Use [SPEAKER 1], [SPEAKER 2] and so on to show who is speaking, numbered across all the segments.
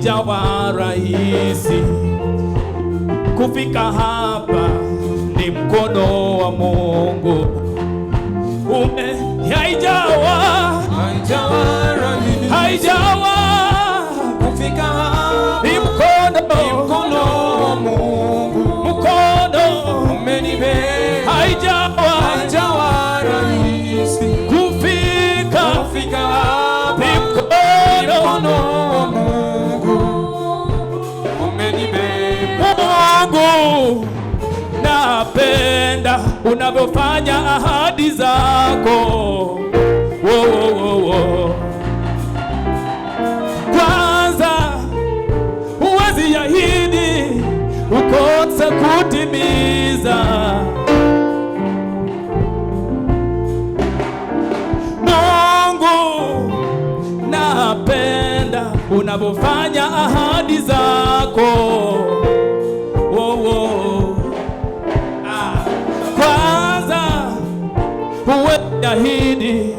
[SPEAKER 1] haijawa rahisi kufika hapa, ni mkono wa Mungu. Haijawa kufika hapa, ni mkono wa Mungu. Mkono umenibeba, haijawa rahisi kufika hapa, ni mkono wa Mungu umenibeba. Mungu, napenda unavyofanya ahadi zako. Kwanza huwezi ahidi ukose kutimiza. Mungu, napenda unavyofanya ahadi zako. Kwanza huwezi ahidi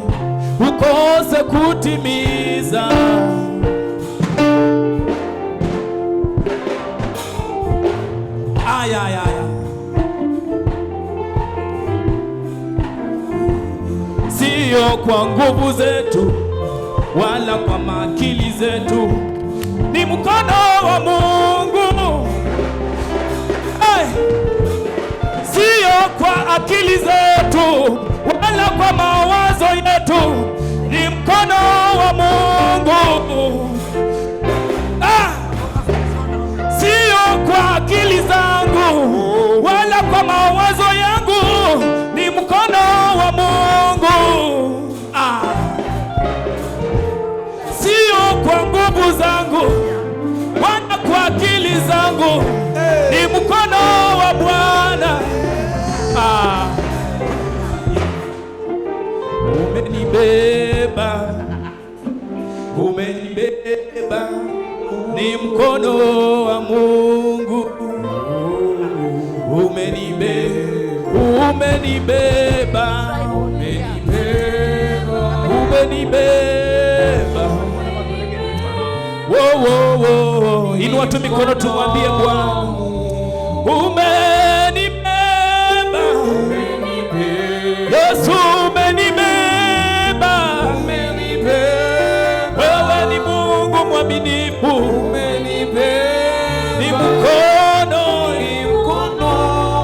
[SPEAKER 1] ukose kutimiza. Sio kwa nguvu zetu wala kwa akili zetu, ni mkono wa Mungu. Sio kwa akili zetu wala kwa mawazo yetu, ni mkono wa Mungu. Sio kwa akili zangu wala kwa mawazo yangu, ni mkono wa Mungu. Sio kwa nguvu zangu wala kwa akili zangu, ni mkono wa Bwana. Umenibeba, ni mkono wa Mungu. Umenibeba. Inua tu mikono tumwambie Bwana, umenibeba. Yesu, umenibeba. Wewe ni Mungu mwaminifu. Ni mkono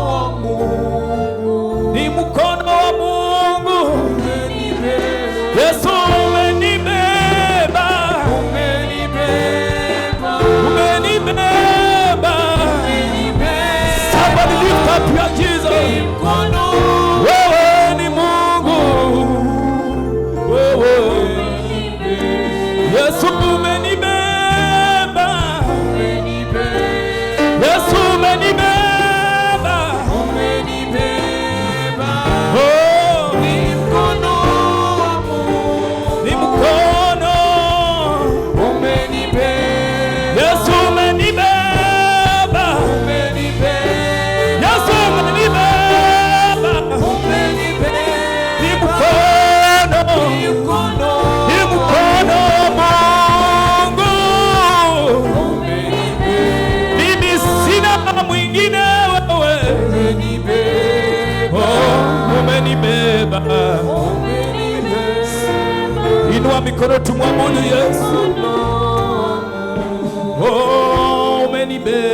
[SPEAKER 1] wa Mungu. Ni mkono wa Mungu. Yesu, umenibeba. Somebody lift up your Jesus. Wewe ni Mungu. Yesu, umenibeba. Yesu, umenibeba. Ni mkono wa Mungu. Ni mkono. Yesu, umenibeba. Yesu, umenibeba. Ni mkono. Ni mkono wa Mungu. Mimi sina mwingine, wewe. Umenibeba. Inua mikono tumwabudu Yesu. Umenibeba.